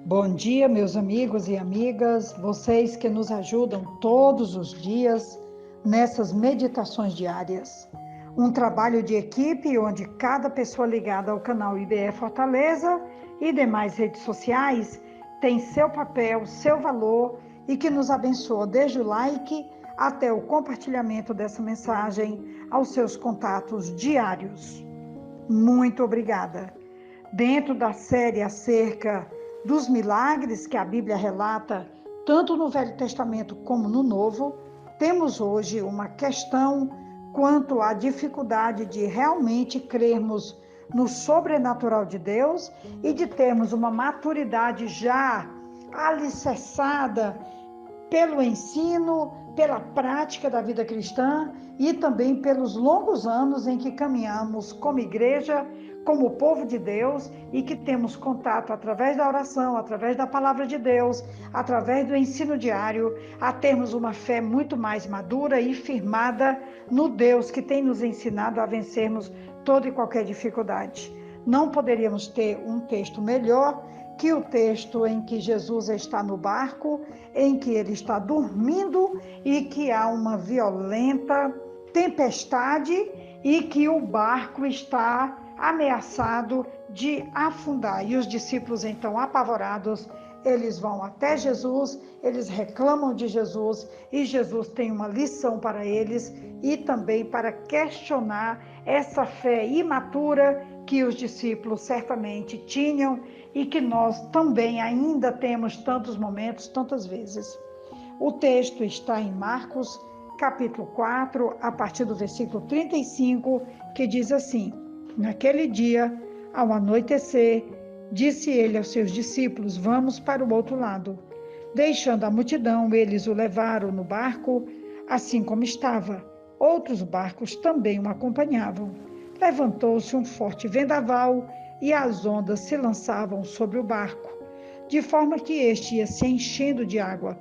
Bom dia, meus amigos e amigas, vocês que nos ajudam todos os dias nessas meditações diárias. Um trabalho de equipe onde cada pessoa ligada ao canal IBE Fortaleza e demais redes sociais tem seu papel, seu valor e que nos abençoa desde o like até o compartilhamento dessa mensagem aos seus contatos diários. Muito obrigada. Dentro da série acerca dos milagres que a Bíblia relata, tanto no Velho Testamento como no Novo, temos hoje uma questão quanto à dificuldade de realmente crermos no sobrenatural de Deus e de termos uma maturidade já alicerçada pelo ensino, pela prática da vida cristã e também pelos longos anos em que caminhamos como igreja, como povo de Deus e que temos contato através da oração, através da palavra de Deus, através do ensino diário, a termos uma fé muito mais madura e firmada no Deus que tem nos ensinado a vencermos toda e qualquer dificuldade. Não poderíamos ter um texto melhor que o texto em que Jesus está no barco, em que ele está dormindo e que há uma violenta tempestade e que o barco está ameaçado de afundar. E os discípulos, então, apavorados, eles vão até Jesus, eles reclamam de Jesus e Jesus tem uma lição para eles e também para questionar essa fé imatura que os discípulos certamente tinham e que nós também ainda temos tantos momentos, tantas vezes. O texto está em Marcos, capítulo 4, a partir do versículo 35, que diz assim: Naquele dia, ao anoitecer, disse ele aos seus discípulos: Vamos para o outro lado. Deixando a multidão, eles o levaram no barco, assim como estava. Outros barcos também o acompanhavam. Levantou-se um forte vendaval e as ondas se lançavam sobre o barco, de forma que este ia se enchendo de água.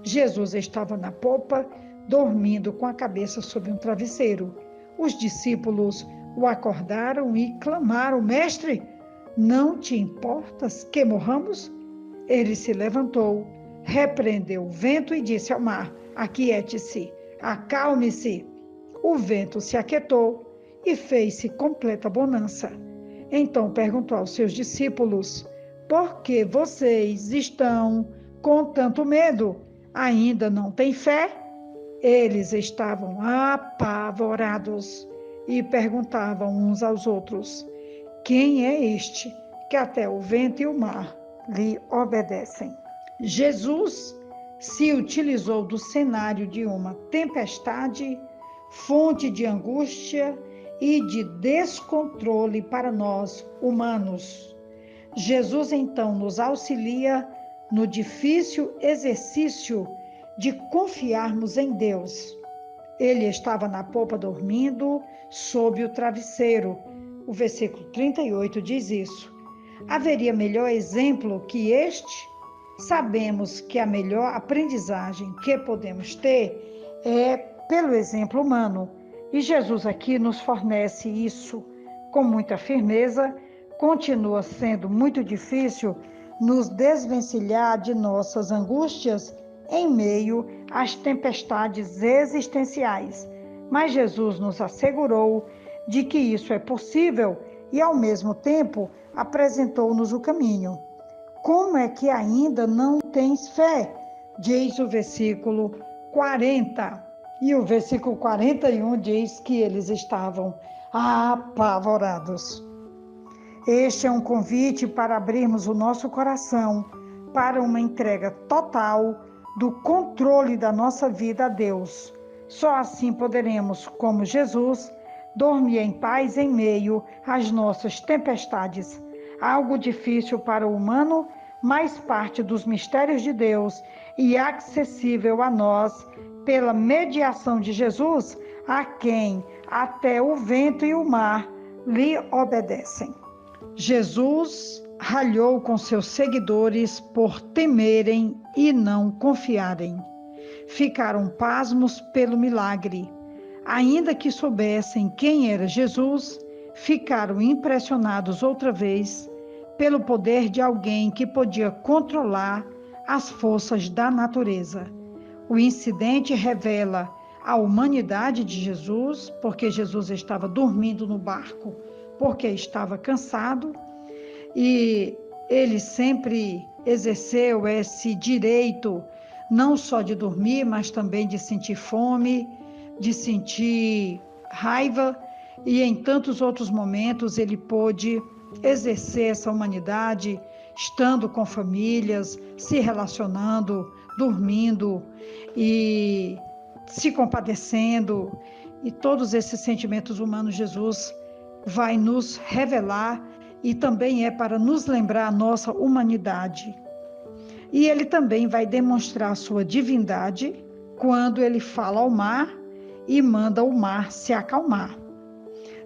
Jesus estava na popa, dormindo com a cabeça sobre um travesseiro. Os discípulos o acordaram e clamaram: Mestre, não te importas que morramos? Ele se levantou, repreendeu o vento e disse ao mar: Aquiete-se, acalme-se. O vento se aquietou e fez-se completa bonança. Então perguntou aos seus discípulos: Por que vocês estão com tanto medo? Ainda não têm fé? Eles estavam apavorados e perguntavam uns aos outros: Quem é este que até o vento e o mar lhe obedecem? Jesus se utilizou do cenário de uma tempestade, fonte de angústia e de descontrole para nós humanos. Jesus então nos auxilia no difícil exercício de confiarmos em Deus. Ele estava na popa dormindo sob o travesseiro. O versículo 38 diz isso. Haveria melhor exemplo que este? Sabemos que a melhor aprendizagem que podemos ter é pelo exemplo humano. E Jesus aqui nos fornece isso com muita firmeza. Continua sendo muito difícil nos desvencilhar de nossas angústias em meio às tempestades existenciais. Mas Jesus nos assegurou de que isso é possível e, ao mesmo tempo, apresentou-nos o caminho. Como é que ainda não tens fé? Diz o versículo 40. E o versículo 41 diz que eles estavam apavorados. Este é um convite para abrirmos o nosso coração para uma entrega total do controle da nossa vida a Deus. Só assim poderemos, como Jesus, dormir em paz em meio às nossas tempestades. Algo difícil para o humano, mas parte dos mistérios de Deus e acessível a nós pela mediação de Jesus, a quem até o vento e o mar lhe obedecem. Jesus ralhou com seus seguidores por temerem e não confiarem. Ficaram pasmos pelo milagre. Ainda que soubessem quem era Jesus, ficaram impressionados outra vez pelo poder de alguém que podia controlar as forças da natureza. O incidente revela a humanidade de Jesus, porque Jesus estava dormindo no barco, porque estava cansado, e ele sempre exerceu esse direito, não só de dormir, mas também de sentir fome, de sentir raiva, e em tantos outros momentos ele pôde exercer essa humanidade, estando com famílias, se relacionando, dormindo e se compadecendo. E todos esses sentimentos humanos Jesus vai nos revelar, e também é para nos lembrar a nossa humanidade. E ele também vai demonstrar a sua divindade quando ele fala ao mar e manda o mar se acalmar.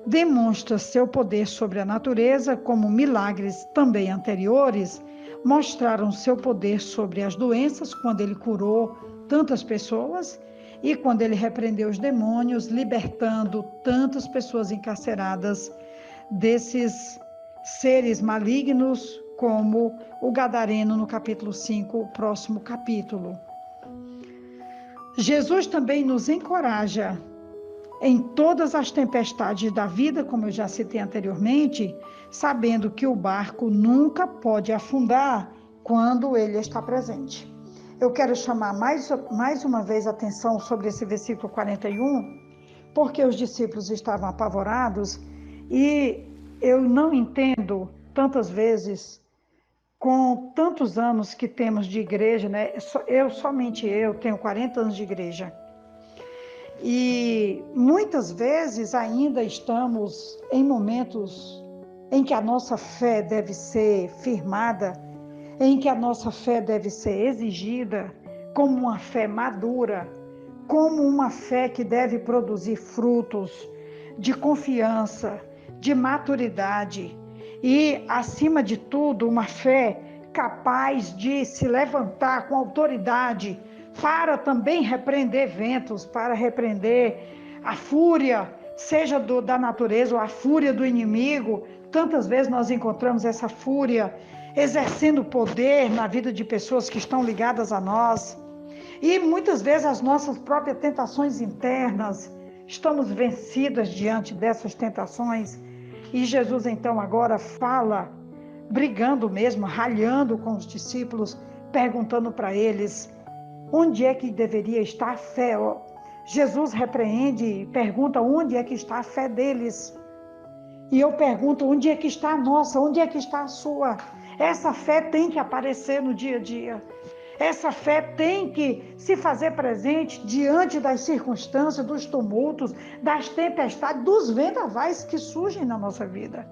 Demonstra seu poder sobre a natureza, como milagres também anteriores mostraram seu poder sobre as doenças, quando ele curou tantas pessoas e quando ele repreendeu os demônios, libertando tantas pessoas encarceradas desses seres malignos, como o Gadareno no capítulo 5, o próximo capítulo. Jesus também nos encoraja em todas as tempestades da vida, como eu já citei anteriormente, sabendo que o barco nunca pode afundar quando ele está presente. Eu quero chamar mais uma vez a atenção sobre esse versículo 41, porque os discípulos estavam apavorados, e eu não entendo tantas vezes, com tantos anos que temos de igreja, né? Somente eu tenho 40 anos de igreja. E muitas vezes ainda estamos em momentos em que a nossa fé deve ser firmada, em que a nossa fé deve ser exigida como uma fé madura, como uma fé que deve produzir frutos de confiança, de maturidade e, acima de tudo, uma fé capaz de se levantar com autoridade para também repreender ventos, para repreender a fúria, seja da natureza ou a fúria do inimigo. Tantas vezes nós encontramos essa fúria exercendo poder na vida de pessoas que estão ligadas a nós. E muitas vezes as nossas próprias tentações internas, estamos vencidas diante dessas tentações. E Jesus então agora fala, brigando mesmo, ralhando com os discípulos, perguntando para eles onde é que deveria estar a fé. Jesus repreende e pergunta onde é que está a fé deles. E eu pergunto, onde é que está a nossa? Onde é que está a sua? Essa fé tem que aparecer no dia a dia. Essa fé tem que se fazer presente diante das circunstâncias, dos tumultos, das tempestades, dos vendavais que surgem na nossa vida.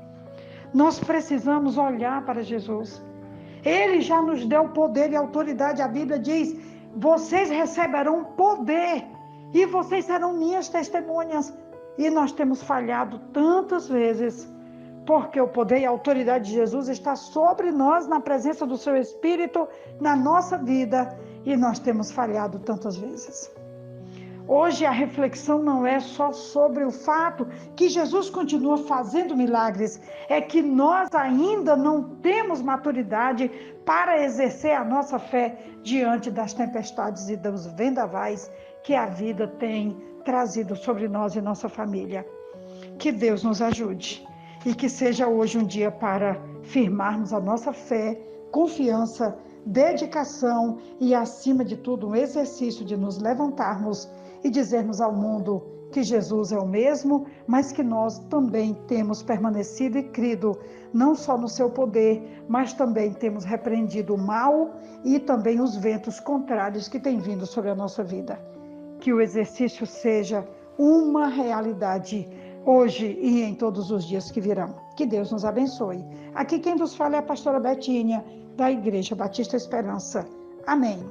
Nós precisamos olhar para Jesus. Ele já nos deu poder e autoridade. A Bíblia diz: vocês receberão poder e vocês serão minhas testemunhas. E nós temos falhado tantas vezes, porque o poder e a autoridade de Jesus está sobre nós, na presença do seu Espírito, na nossa vida, e nós temos falhado tantas vezes. Hoje a reflexão não é só sobre o fato que Jesus continua fazendo milagres, é que nós ainda não temos maturidade para exercer a nossa fé diante das tempestades e dos vendavais que a vida tem trazido sobre nós e nossa família. Que Deus nos ajude e que seja hoje um dia para firmarmos a nossa fé, confiança, dedicação e, acima de tudo, um exercício de nos levantarmos e dizermos ao mundo que Jesus é o mesmo, mas que nós também temos permanecido e crido não só no seu poder, mas também temos repreendido o mal e também os ventos contrários que têm vindo sobre a nossa vida. Que o exercício seja uma realidade hoje e em todos os dias que virão. Que Deus nos abençoe. Aqui quem vos fala é a pastora Betinha, da Igreja Batista Esperança. Amém.